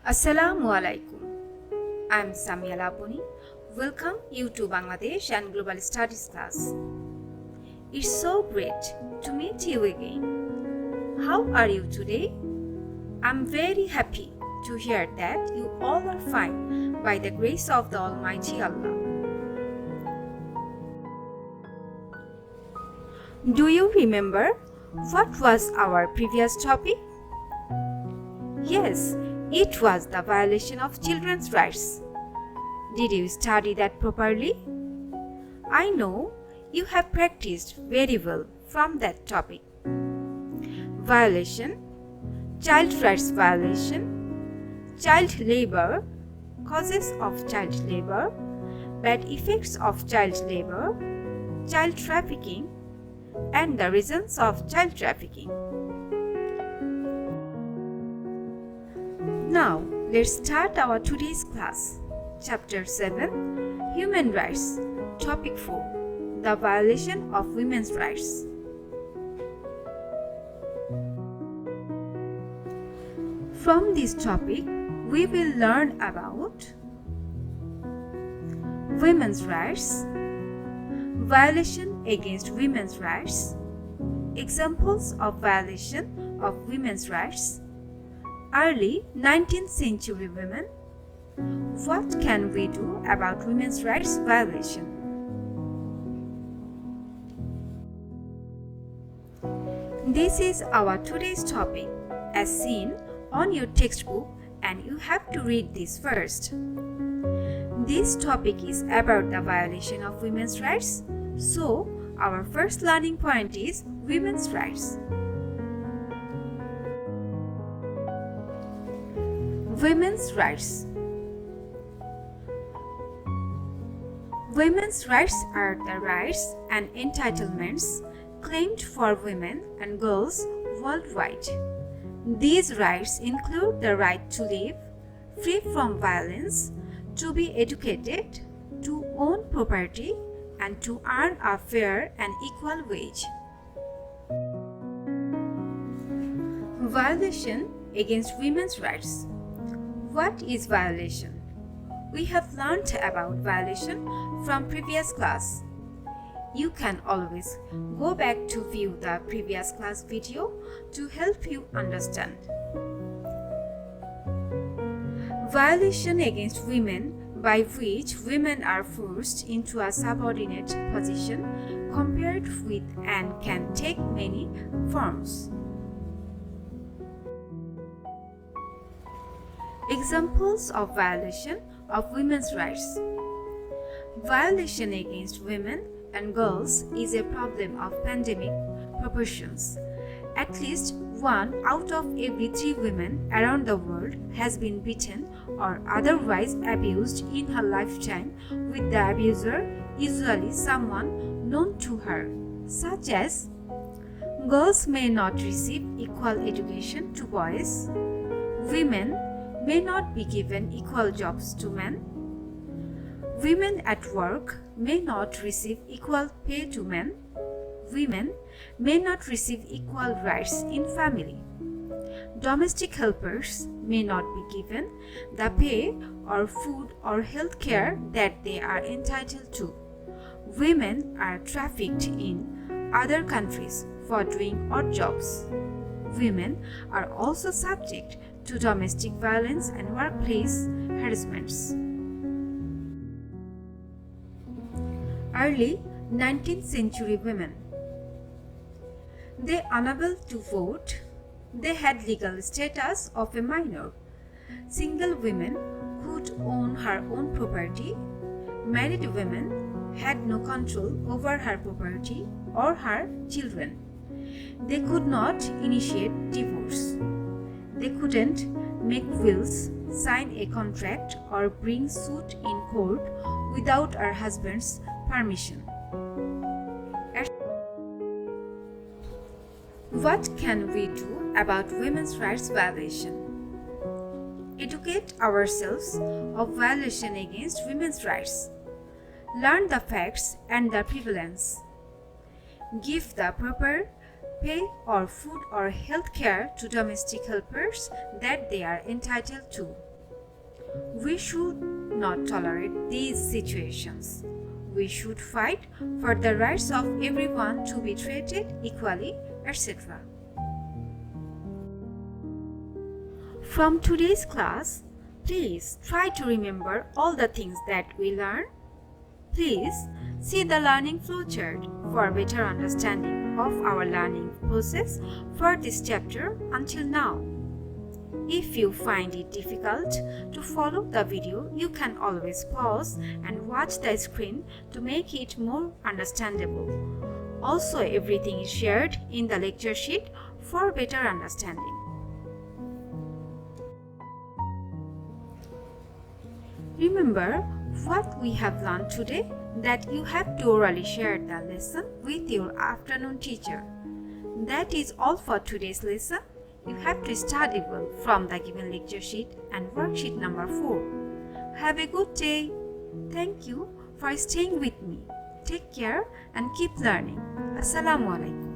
Assalamu alaikum. I am Samia Laboni. Welcome you to Bangladesh and Global Studies class. It's so great to meet you again. How are you today? I'm very happy to hear that you all are fine by the grace of the Almighty Allah. Do you remember what was our previous topic? Yes, it was the violation of children's rights. Did you study that properly? I know you have practiced very well from that topic. Violation, child rights violation, child labor, causes of child labor, bad effects of child labor, child trafficking, and the reasons of child trafficking. Now, let's start our today's class. Chapter 7, Human Rights. Topic 4, The Violation of Women's Rights. From this topic, we will learn about women's rights, violation against women's rights, examples of violation of women's rights, early 19th century women. What can we do about women's rights violation? This is our today's topic as seen on your textbook, and you have to read this first. This topic is about the violation of women's rights, so our first learning point is women's rights. Women's rights. Women's rights are the rights and entitlements claimed for women and girls worldwide. These rights include the right to live free from violence, to be educated, to own property, and to earn a fair and equal wage. Violation against women's rights. What is violation? We have learned about violation from previous class. You can always go back to view the previous class video to help you understand. Violation against women, by which women are forced into a subordinate position compared with and can take many forms. Examples of violation of women's rights. Violation against women and girls is a problem of pandemic proportions. At least 1 out of every 3 women around the world has been beaten or otherwise abused in her lifetime, with the abuser usually someone known to her, such as girls may not receive equal education to boys, women may not be given equal jobs to men, women at work may not receive equal pay to men, women may not receive equal rights in family, domestic helpers may not be given the pay or food or health care that they are entitled to, women are trafficked in other countries for doing odd jobs, women are also subject to domestic violence and workplace harassments. Early 19th century women. They unable to vote, they had legal status of a minor. Single women could own her own property. Married women had no control over her property or her children. They could not initiate divorce. They couldn't make wills, sign a contract, or bring suit in court without her husband's permission. What can we do about women's rights violation? Educate ourselves of violation against women's rights. Learn the facts and the prevalence. Give the proper pay or food or health care to domestic helpers that they are entitled to. We should not tolerate these situations. We should fight for the rights of everyone to be treated equally, etc. From today's class, please try to remember all the things that we learned. Please see the learning flowchart for better understanding of our learning process for this chapter until now. If you find it difficult to follow the video, you can always pause and watch the screen to make it more understandable. Also, everything is shared in the lecture sheet for better understanding. Remember what we have learned today, that you have to orally share the lesson with your afternoon teacher. That is all for today's lesson. You have to study well from the given lecture sheet and worksheet number 4. Have a good day. Thank you for staying with me. Take care and keep learning. Assalamu alaikum.